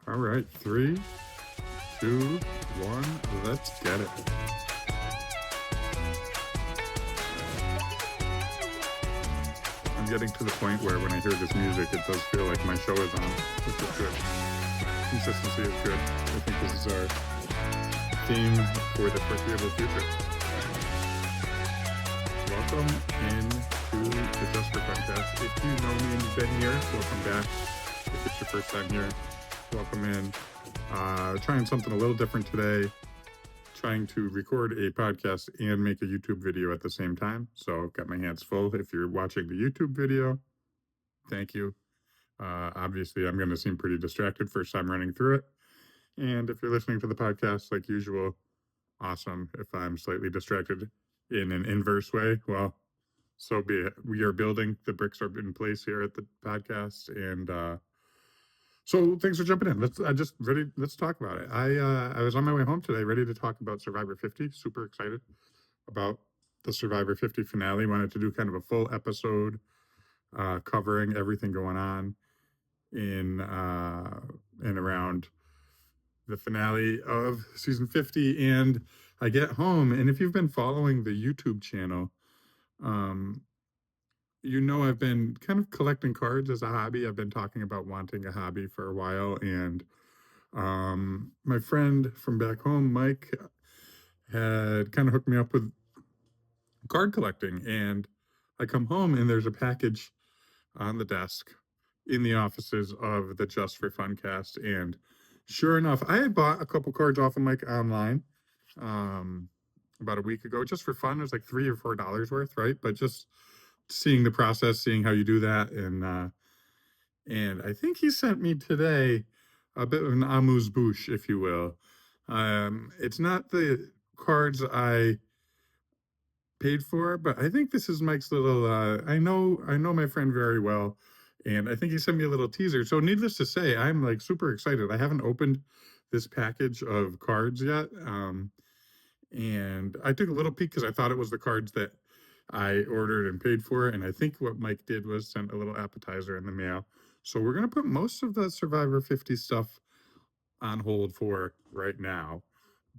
All right, 3, 2, 1, let's get it. I'm getting to the point where when I hear this music, it does feel like my show is on, which is good. Consistency is good. I think this is our theme for the foreseeable future. Welcome into the Just for Funcast. If you know me and you've been here, welcome back. If it's your first time here, welcome in. Trying something a little different today. Trying to record a podcast and make a YouTube video at the same time. So I've got my hands full. If you're watching the YouTube video, thank you. Obviously, I'm going to seem pretty distracted first time running through it. And if you're listening to the podcast, like usual, awesome. If I'm slightly distracted in an inverse way, well, so be it. We are building. The bricks are in place here at the podcast. And so thanks for jumping in. Let's talk about it. I was on my way home today, ready to talk about Survivor 50. Super excited about the Survivor 50 finale. Wanted to do kind of a full episode covering everything going on in and around the finale of season 50. And I get home, and if you've been following the YouTube channel, you know I've been kind of collecting cards as a hobby. I've been talking about wanting a hobby for a while, and my friend from back home, Mike, had kind of hooked me up with card collecting, and I come home and there's a package on the desk in the offices of the Just for Fun cast, and sure enough, I had bought a couple cards off of Mike online about a week ago just for fun. It was like $3 or $4 worth, right? But just seeing the process, seeing how you do that, and I think he sent me today a bit of an amuse-bouche, if you will. It's not the cards I paid for, but I think this is Mike's little. I know my friend very well, and I think he sent me a little teaser. So, needless to say, I'm like super excited. I haven't opened this package of cards yet, and I took a little peek because I thought it was the cards that I ordered and paid for, and I think what Mike did was send a little appetizer in the mail. So we're gonna put most of the Survivor 50 stuff on hold for right now,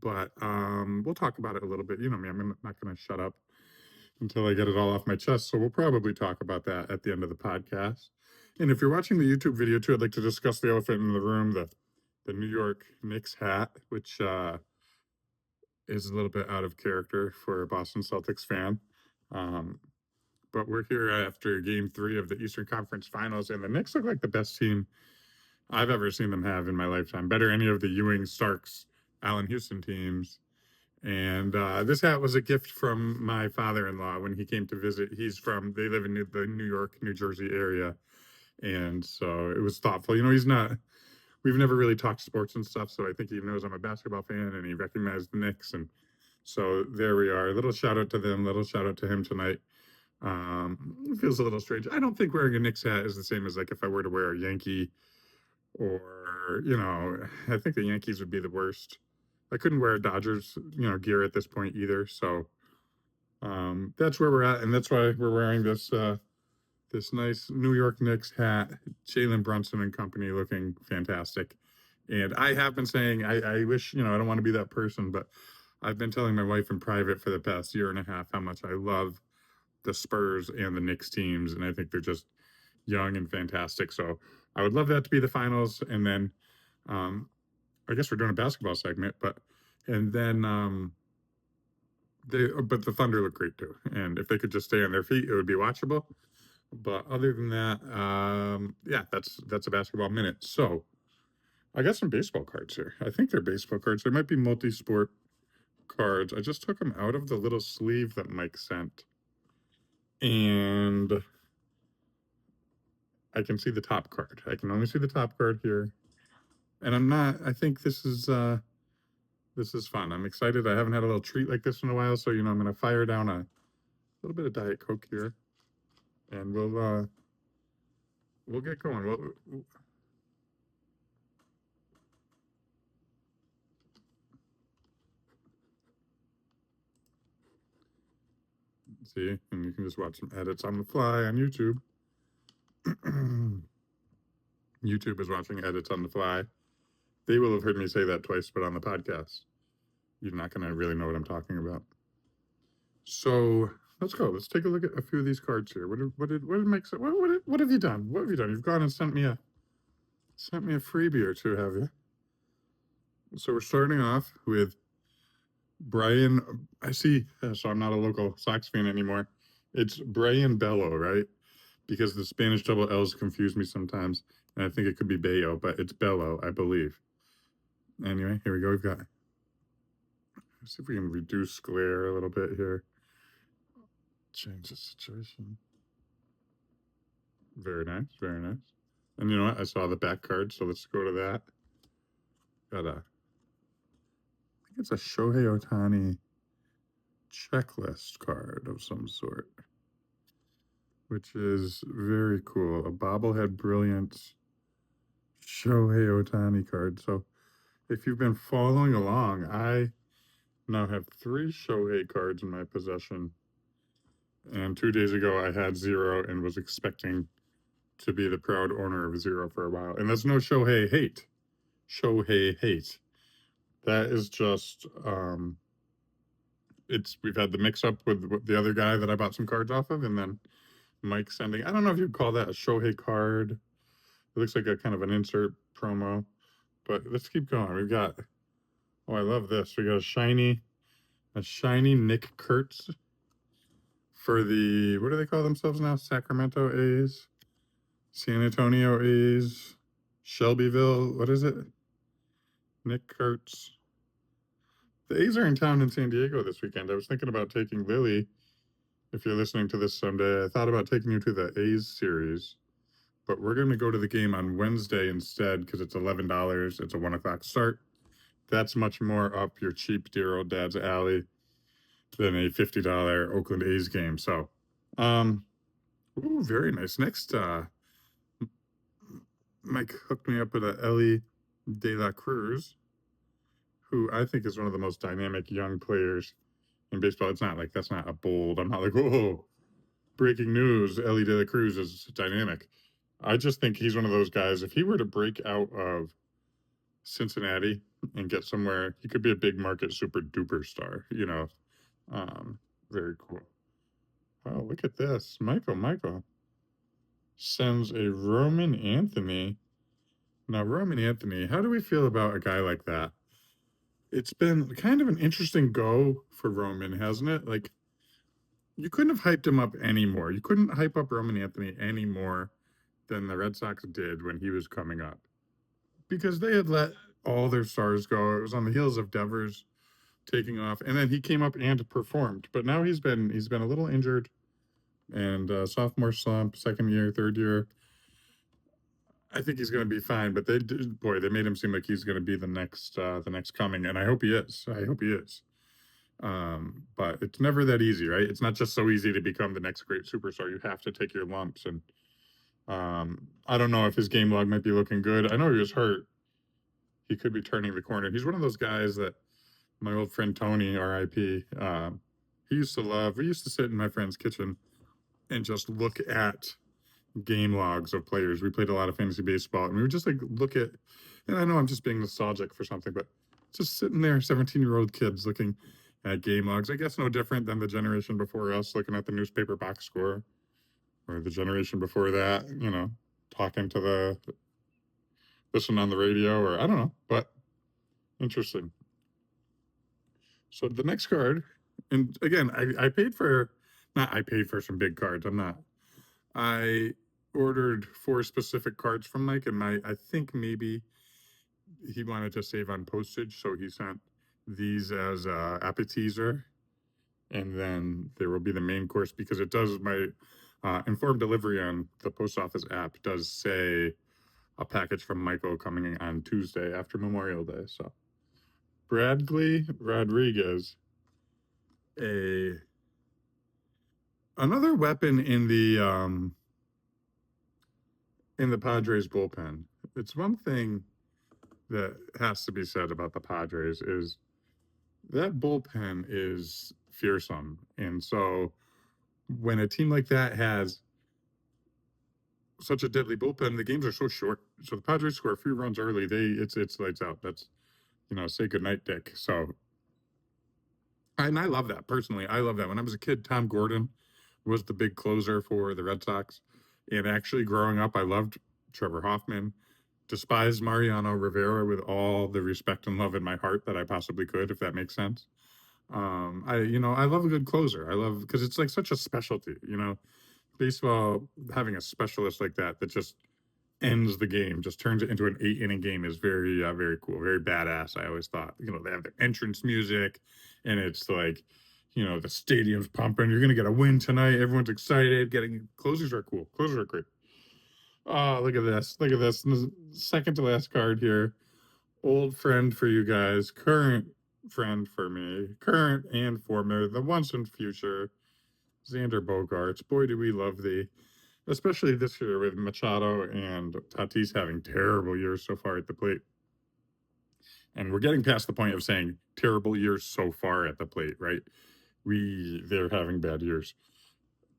but we'll talk about it a little bit. You know me, I'm not gonna shut up until I get it all off my chest. So we'll probably talk about that at the end of the podcast. And if you're watching the YouTube video too, I'd like to discuss the elephant in the room, the New York Knicks hat, which is a little bit out of character for a Boston Celtics fan. But we're here after game 3 of the Eastern Conference Finals, and the Knicks look like the best team I've ever seen them have in my lifetime. Better any of the Ewing, Starks, Allen Houston teams. And this hat was a gift from my father-in-law when he came to visit. They live in the New York, New Jersey area. And so it was thoughtful. You know, we've never really talked sports and stuff. So I think he knows I'm a basketball fan and he recognized the Knicks. And so there we are. A little shout out to them, little shout out to him tonight. It feels a little strange. I don't think wearing a Knicks hat is the same as like if I were to wear a Yankee or, you know, I think the Yankees would be the worst. I couldn't wear a Dodgers, gear at this point either. So that's where we're at, and that's why we're wearing this this nice New York Knicks hat. Jalen Brunson and company looking fantastic. And I have been saying I wish, I don't want to be that person, but I've been telling my wife in private for the past year and a half how much I love the Spurs and the Knicks teams, and I think they're just young and fantastic. So I would love that to be the finals, and then I guess we're doing a basketball segment, but the Thunder look great too, and if they could just stay on their feet, it would be watchable. But other than that, yeah, that's a basketball minute. So I got some baseball cards here. I think they're baseball cards. They might be multi-sport cards. I just took them out of the little sleeve that Mike sent, and I can see the top card. I can only see the top card here, and I think this is fun. I'm excited. I haven't had a little treat like this in a while, so I'm going to fire down a little bit of Diet Coke here, and we'll get going. See, and you can just watch some edits on the fly on YouTube. YouTube is watching edits on the fly. They will have heard me say that twice, but on the podcast, you're not going to really know what I'm talking about. So let's go. Let's take a look at a few of these cards here. What have you done? What have you done? You've gone and sent me a freebie or two, have you? So we're starting off with Brian. I see. So I'm not a local Sox fan anymore. It's Brian Bello, right? Because the Spanish double L's confuse me sometimes, and I think it could be Bayo, but it's Bello, I believe. Anyway, here we go. We've got. Let's see if we can reduce glare a little bit here. Change the situation. Very nice, very nice. And you know what? I saw the back card, so let's go to that. Got I think it's a Shohei Ohtani checklist card of some sort, which is very cool. A bobblehead brilliance Shohei Ohtani card. So if you've been following along, I now have 3 Shohei cards in my possession. And 2 days ago, I had 0 and was expecting to be the proud owner of 0 for a while. And that's no Shohei hate. Shohei hate. That is just, we've had the mix up with the other guy that I bought some cards off of, and then Mike sending, I don't know if you'd call that a Shohei card. It looks like a kind of an insert promo, but let's keep going. We've got, oh, I love this. We got a shiny Nick Kurtz for the, what do they call themselves now? Sacramento A's, San Antonio A's, Shelbyville, what is it? Nick Kurtz. The A's are in town in San Diego this weekend. I was thinking about taking Lily. If you're listening to this someday, I thought about taking you to the A's series, but we're going to go to the game on Wednesday instead because it's $11. It's a 1 o'clock start. That's much more up your cheap dear old dad's alley than a $50 Oakland A's game. So, very nice. Next, Mike hooked me up with a Ellie De La Cruz, who I think is one of the most dynamic young players in baseball. It's not like, that's not a bold, I'm not like, whoa, breaking news, Ellie De La Cruz is dynamic. I just think he's one of those guys, if he were to break out of Cincinnati and get somewhere, he could be a big market super duper star, you know. Very cool. Oh, look at this. Michael sends a Roman Anthony. Now, Roman Anthony, how do we feel about a guy like that? It's been kind of an interesting go for Roman, hasn't it? Like, you couldn't have hyped him up anymore. You couldn't hype up Roman Anthony any more than the Red Sox did when he was coming up, because they had let all their stars go. It was on the heels of Devers taking off, and then he came up and performed. But now he's been a little injured, and sophomore slump, second year, third year. I think he's going to be fine, but they made him seem like he's going to be the next coming, and I hope he is. But it's never that easy, right? It's not just so easy to become the next great superstar. You have to take your lumps, and I don't know if his game log might be looking good. I know he was hurt. He could be turning the corner. He's one of those guys that my old friend Tony, R.I.P., he used to love. We used to sit in my friend's kitchen and just look at game logs of players. We played a lot of fantasy baseball, and we would just like look at, and I know I'm just being nostalgic for something, but just sitting there, 17-year-old kids looking at game logs. I guess no different than the generation before us looking at the newspaper box score, or the generation before that, you know, talking to listen on the radio, or I don't know, but interesting. So the next card, and again, I paid for some big cards. I ordered 4 specific cards from Mike, and I think maybe he wanted to save on postage, so he sent these as a appetizer, and then there will be the main course, because it does, my informed delivery on the post office app does say a package from Michael coming in on Tuesday after Memorial Day. So Bradley Rodriguez, another weapon in the Padres bullpen. It's one thing that has to be said about the Padres is that bullpen is fearsome. And so when a team like that has such a deadly bullpen. The games are so short. So the Padres score a few runs early. It's lights out. That's, say goodnight, Dick. So, and I love that personally. I love that. When I was a kid, Tom Gordon was the big closer for the Red Sox. And actually, growing up, I loved Trevor Hoffman, despised Mariano Rivera with all the respect and love in my heart that I possibly could, if that makes sense. I love a good closer. I love because it's like such a specialty. Baseball having a specialist like that just ends the game, just turns it into an 8 inning game is very cool, very badass. I always thought, they have their entrance music, and it's like, the stadium's pumping. You're gonna get a win tonight. Everyone's excited. Getting closers are cool. Closers are great. Oh, look at this. Look at this. Second to last card here. Old friend for you guys. Current friend for me. Current and former. The once and future. Xander Bogaerts. Boy, do we love thee. Especially this year with Machado and Tatis having terrible years so far at the plate. And we're getting past the point of saying terrible years so far at the plate, right? They're having bad years.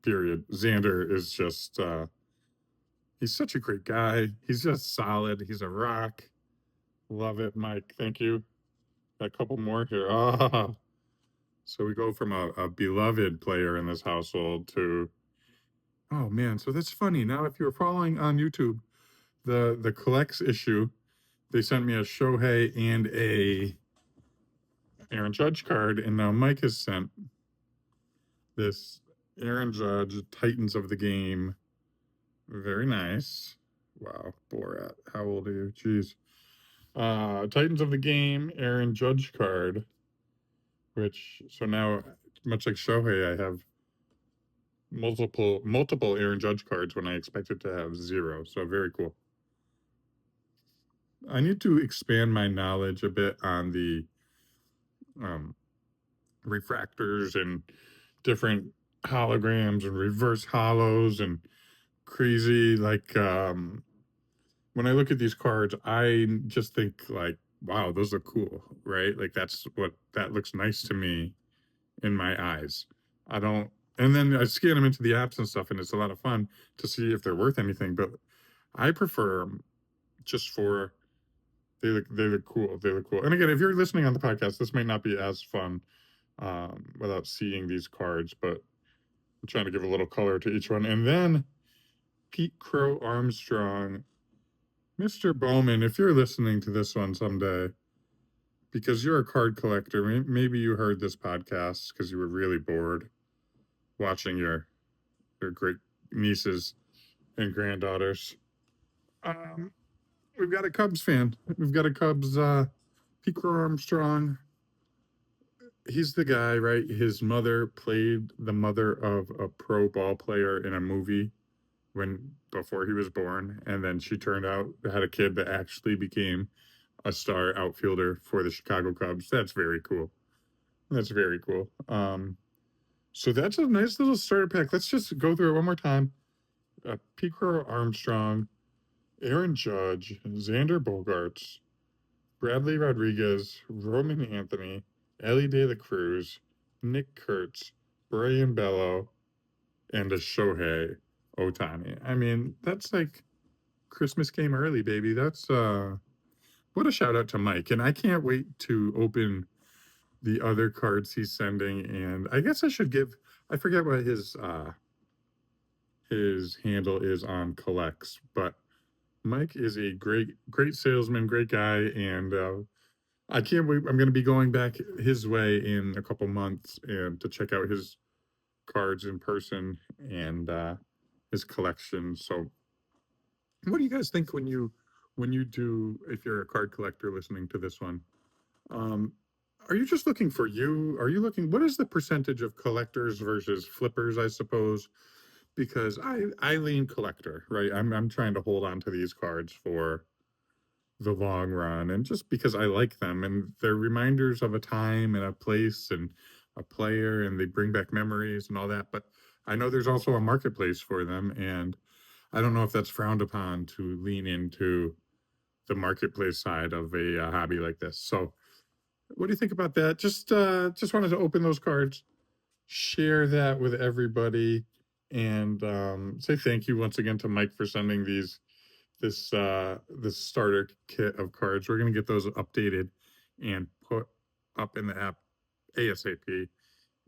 Period. Xander is just he's such a great guy. He's just solid. He's a rock. Love it, Mike. Thank you. A couple more here. So we go from a beloved player in this household to, oh man, so that's funny. Now, if you're following on YouTube, the collects issue, they sent me a Shohei and a Aaron Judge card, and now Mike has sent this Aaron Judge Titans of the Game. Very nice. Wow, Borat, how old are you? Jeez. Titans of the Game, Aaron Judge card, which, so now, much like Shohei, I have multiple Aaron Judge cards when I expected to have 0. So very cool. I need to expand my knowledge a bit on the refractors and different holograms and reverse hollows and crazy, like, when I look at these cards, I just think like, wow, those are cool, right? Like that looks nice to me in my eyes. I don't, and then I scan them into the apps and stuff, and it's a lot of fun to see if they're worth anything. But I prefer them just for they look cool. They look cool. And again, if you're listening on the podcast, this might not be as fun without seeing these cards, but I'm trying to give a little color to each one. And then Pete Crow Armstrong, Mr. Bowman, if you're listening to this one someday, because you're a card collector, maybe you heard this podcast because you were really bored watching your great nieces and granddaughters. We've got a Cubs fan. We've got a Cubs, Pete Crow Armstrong. He's the guy, right? His mother played the mother of a pro ball player in a movie before he was born, and then she turned out had a kid that actually became a star outfielder for the Chicago Cubs. That's very cool. That's very cool. So that's a nice little starter pack. Let's just go through it one more time. Pete Crow Armstrong, Aaron Judge, Xander Bogaerts, Bradley Rodriguez, Roman Anthony, Ellie De La Cruz, Nick Kurtz, Brian Bello, and a Shohei Ohtani. I mean, that's like Christmas came early, baby. That's what a shout out to Mike. And I can't wait to open the other cards he's sending. And I guess I forget what his handle is on collects, but Mike is a great salesman, great guy, and I can't wait. I'm going to be going back his way in a couple months and to check out his cards in person and his collection. So, what do you guys think when you do, if you're a card collector listening to this one? Are you just looking for you? Are you looking? What is the percentage of collectors versus flippers? I suppose because I lean collector, right? I'm trying to hold on to these cards for the long run, and just because I like them and they're reminders of a time and a place and a player, and they bring back memories and all that. But I know there's also a marketplace for them, and I don't know if that's frowned upon to lean into the marketplace side of a hobby like this. So, what do you think about that? Just wanted to open those cards, share that with everybody, and say thank you once again to Mike for sending this starter kit of cards. We're gonna get those updated and put up in the app ASAP.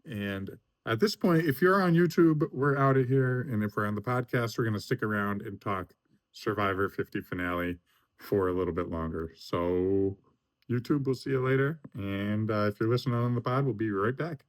And at this point, if you're on YouTube, we're out of here. And if we're on the podcast, we're going to stick around and talk Survivor 50 finale for a little bit longer. So, YouTube, we'll see you later. And if you're listening on the pod, we'll be right back.